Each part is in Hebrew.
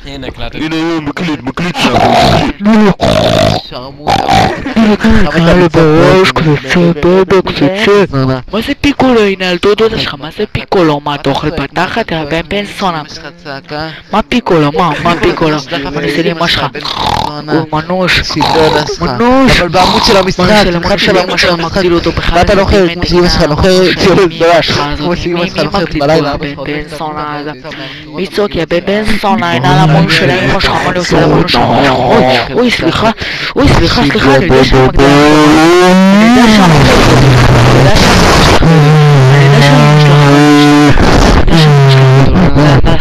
הנה הקלטת. הנה, מקליט שרמוטה. הלו בראש, קצה, בבק, קצה. מה זה פיקולו, הנה על דודודה שלך, מה זה פיקולו? מה אתה אוכל בתחת? יא בן סונה. יש לך צעקה? מה פיקולו? מה פיקולו? אני אעשה לי אמא שלך. הוא מנוש. שידודה שלך. מנוש. אבל בעמוד של המשחק, מה של אמא שלך מגדיל אותו בכלל. ואתה נוחר כמו שאמא שלך נוחרת, כמו שאמא שלך נוחרת בלילה. בן סונה. מי צועק יא בן סונה, הנה על המון של אמא שלך, מה אני עושה למון שלך? אוי סליחה, אני יודע שאני מגדיל. אני יודע שאני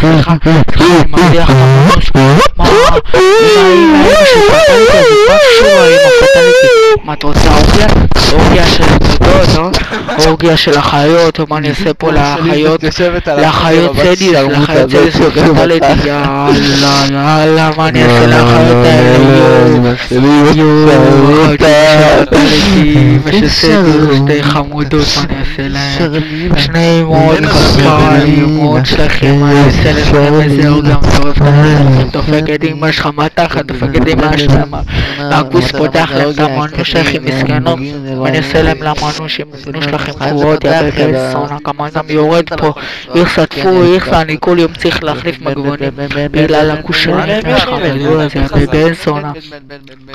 סליחה, אני מרוויח את המונוש. מה? אמא שפטנתי, אז מה קשור האמא פטנתי? מה את רוצה אורגיה של התודות, אורגיה של החיות, מה אני אעשה פה לחיות סדיס, פטנתי, יאללה, מה אני אעשה לחיות האלה, יואו, פטנתי, משסדו, שתי חמודות, מה אני אעשה להם, שני אמות, אמות שלכם, מה אני אעשה לכם, איזה אורגיה מטורפת, דופקת אמא שלך מתחת, דופקת אמא שלך, הכוס פותח להם את המנוש שלכם מסכנות, ואני אעשה להם למנוש, המנוש שלכם קורות, יא בן סונה, כמה גם יורד פה, איך סטפו, אני כל יום צריך להחליף מגבונים, בגלל הכוס שלהם, יש לך מגבול הזה, יא בן סונה,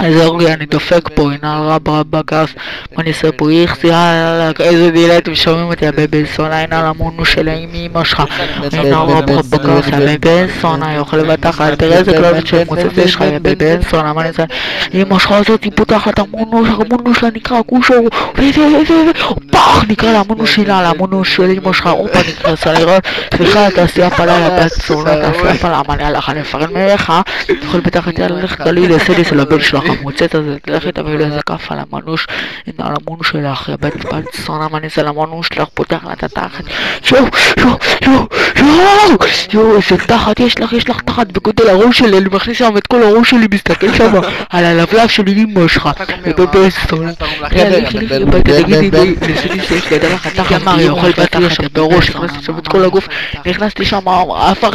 איזה אורגיה אני דופק פה, הנה רב בגס, מה אני אעשה פה, איך זה, איזה דילה, אתם שומעים אותי, יא בן סונה, הנה למנוש שלהם, אמא שלך, הנה רב בגס, יא בן סונה, יאכל בתחת, תראה איזה כלבת של מוצאת יש לך, יא בן סונה, מה אני אעשה, אמא שלך הזאת היא פותחת המונוש שלה נקרא קושו, פח נקרא למונוש שלה, למונוש של אמא שלך, אופה נקרא סלירון, סליחה, תעשי הפלה לבת סונה, תעשי הפלה, מה אני הלך, אני אפרד ממך, תוכל בתחת יד ללכת לי לסדיס של הבן שלך, המוצאת הזה, תלכי תביא לאיזה כף על המונוש, הנה על המונוש שלך, יא בת סונה, מה אני אעשה למונוש שלך, פותח לה את התחת, יואו, איזה תחת, יש לך תחת בגודל הראש שלי, אני מכניס שם את כל הראש שלי, מסתכל שם על הלבלב של אמא שלך, בבן סונה, תגידי, לסדי שיש לידה לך תחת, מרי, אוכל בתחת, בראש, נכנסתי שם את כל הגוף, נכנסתי שם, הפך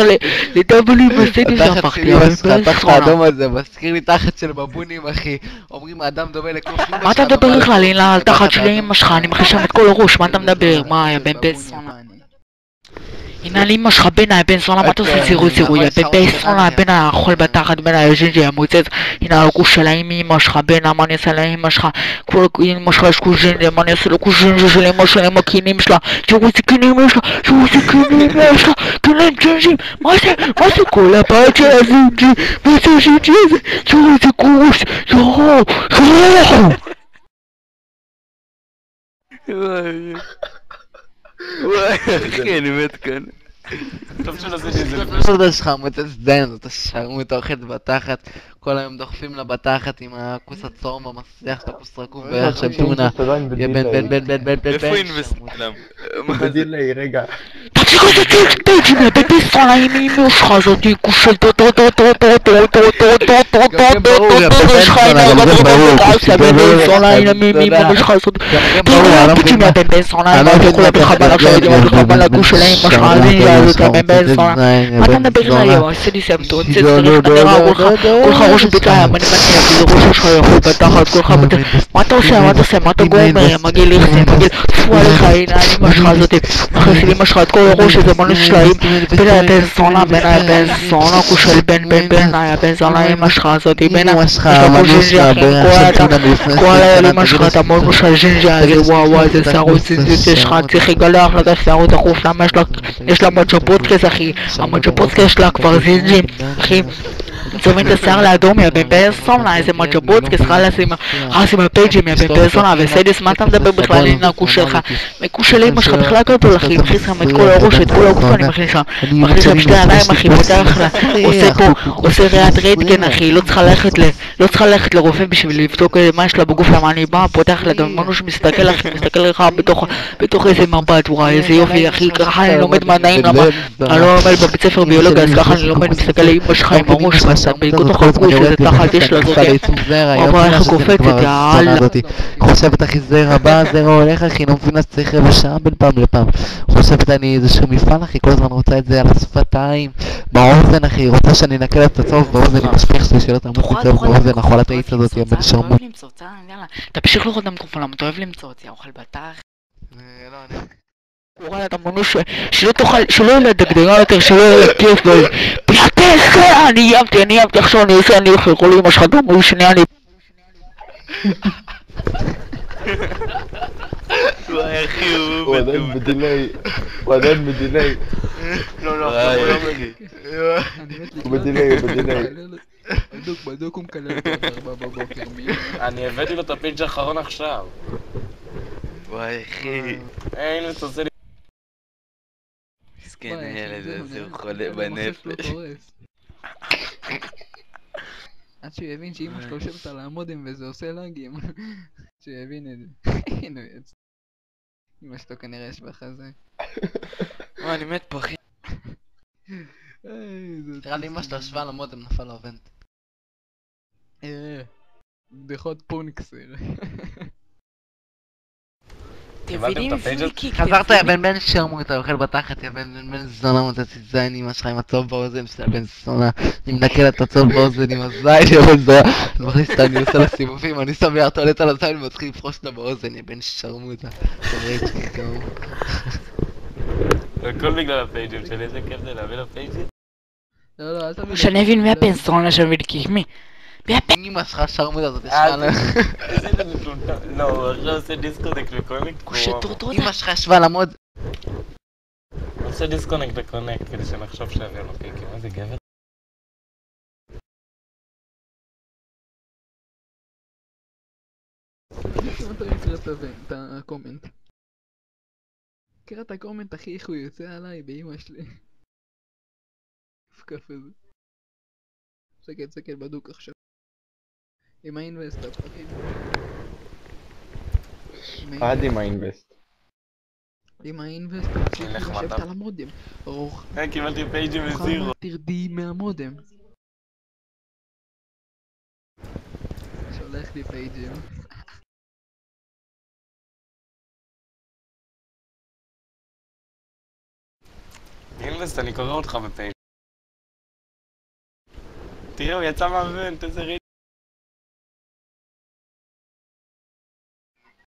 לדבלי בסדי שהפכתי, אבל בן סונה. האדום הזה, מזכיר לי תחת של בבונים, אחי, אומרים האדם דומה לקוף אמא שלך. מה אתה מדבר בכלל, הנה על תחת של אמא שלך, אני מכניס שם את כל הראש, מה אתה מדבר, מה היה בן סונה? הנה על אמא שלך בנה, בן סונה, מה אתה עושה סירו, יא בן סונה, בנה, אוכל בתחת, בנה, יושנג'י, המוצץ, הנה על הכוס שלה עם אמא שלך, בנה, מה אני אעשה לאמא שלך, כל אמא שלך יש קוז'נג'י, מה אני אעשה לו קוז'נג'י של אמא שלה עם הקינים שלה, תראו איזה קינים יש לה, קינג'ים, מה זה כל הבית של הזינג'י, מה זה הזינג'י הזה, תראו איזה קוש, יואו, אחי, אני מת כאן. טוב שלא זה לי זה. הסודה שלך מוצאת זדיין, זאת השרמוטה אוכלת בתחת, כל היום דוחפים לה בתחת עם הכוס הצהוב במסריח, את הכוס רקוב בערך של טונה. יא בן. איפה אינבסט להם? בדילי, רגע. תפסיקו את הטייג'ים, יא בן סונה, עם אמא שלך הזאת, כוס של יש לך הנה בן סונה, הנה אמא שלך הזאת, בן סונה, הנה כולה בחבלה בחבלה כוס של אמא שלך, בן סונה, מה אתה מדבר עליו? עשיתי לי סמטון, צריך נראה כולך ראש ביטה, אני מניח, זה ראש שלך יכול בתחת, כולך ביטה, מה אתה עושה, מה אתה גומר, מגיל איכסי, מגיל, תפו עליך, הנה אמא שלך הזאת, מכניס לי אמא שלך את כל הראש הזה, מונש שלהם, בן סונה, בן סונה, כושל בן, בן סונה, אמא שלך הזאת, בן, יש לך כל הילד אמא שלך, אתה מונש של ז'ינג'ה הזה, וואו, איזה שערות זינזית יש לך, צריך לגלח לך שערות החוף, למה יש לה מג'פודקס אחי, המג'פודקס שלה כבר זינג'ים, אחי, צובעים את השיער לאדום, יא בן סונה, איזה מג'פודקס, חלאס עם הפייג'ים, יא בן סונה, וסדיס, מה אתה מדבר בכלל, הנה הכוס שלך, הכוס של אמא שלך בכלל גדול אחי, מכניס שם את כל הראש, את כל הגוף אני מכניס שם שתי עיניים אחי, פותח לה, עושה פה, עושה ריאת רנטגן אחי, לא צריכה ללכת לרופא בשביל לבדוק מה יש לה בגוף, למה אני בא, פותח לה, גם מנו שמסתכל אחי, מסתכל לך בתוך איזה מבט, וואי, איזה יופי אחי, ככה אני לומד מדעים, למה אני לא לומד בבית ספר ביולוגיה, אז ככה אני לומד, מסתכל לאמא שלך עם הראש, השרמוטה בתוך הזאת כל הזמן הגוף, יורדת איזה תחת יש לפני לה, שאני זאת נכנסה לייצוב זרע, היא לא אבל מבינה איך שזה קופצת, נגמר יאללה. הזונה הזאתי. חושבת אחי זרע בא, זרע הולך אחי, לא מבינה שצריך רבע שעה בין פעם לפעם. חושבת אני איזשהו מפעל אחי, כל הזמן רוצה את זה על השפתיים, באוזן אחי, רוצה שאני אנקה לה את הצהוב באוזן, היא משפיך שלי שלא תעמוד לי צהוב באוזן, אכולת האיץ הזאת, יא בן שרמוט. למצוץ, יאללה. תמשיך לאכול את המטרופון, למה אתה אוהב למצוץ, יא אוכל בתח. וואלה, אתה מונה שלא תאכל, שלא יהיה לדגדגה יותר, שלא יהיה לכיף, פלטס, אני איימתי, עכשיו אני עושה, אני הולך לכל אמא שלך גם הוא שנייה, אני... וואי אחי, הוא עדיין בדיליי. הוא עדיין בדיליי. וואי הוא בדיליי, הוא בדיליי. בדוק הוא מקלל אותו עד 4 בבוקר, מי? אני הבאתי לו את הפינג' האחרון עכשיו. וואי אחי. הנה, אתה עושה לי... מסכן הילד הזה, הוא חולה בנפש. עד שהוא יבין שאמא שלו יושבת על המודם וזה עושה לאגים. שיבין את זה. הנה הוא יצא. אמא שלו כנראה יש בחזה. וואי אני מת פה אחי. נראה לי אמא שלו ישבה על המודם, נפל לו הוונט. בדיחות פונקסר. קיבלתם את הפייג' הזה? חזרת יא בן שרמוטה, אוכל בתחת יא בן זונה מוצצי זין אמא שלך עם הצהוב באוזן שאתה בן זונה. אני מנקה לה את הצהוב באוזן עם הזין יא בן זונה. אני מכניס אותה, אני עושה לה סיבובים, אני שם יד טואלט על הזין ומתחיל לפחוש אותה באוזן יא בן שרמוטה. רייצ'קי כאו. הכל בגלל הפייג'ים שלי, איזה כיף זה להביא לפייג'ים. לא, אל תביא... שאני אבין מי הפן סטרונה שם ולקיחמי. אמא שלך שרמוטה הזאת ישבה לה. איזה מטומטם. לא, הוא עכשיו עושה דיסקונקט וקונקט. אמא שלך ישבה על המוד. הוא עושה דיסקונקט וקונקט כדי שנחשוב שהביאו לו פיקים. איזה גבר. את הקומנט. קרא את הקומנט אחי איך הוא יוצא עליי באמא שלי. פקף איזה. שקט בדוק עכשיו. עם האינבסט אחי. עד עם האינבסט. עם האינבסט תמשיך לשבת על המודם. רוח. קיבלתי פייג'ים וזירו. תרדי מהמודם. שולח לי פייג'ים. אינבסט, אני קורא אותך בפייג'. תראה, הוא יצא מהוונט, איזה ריץ'.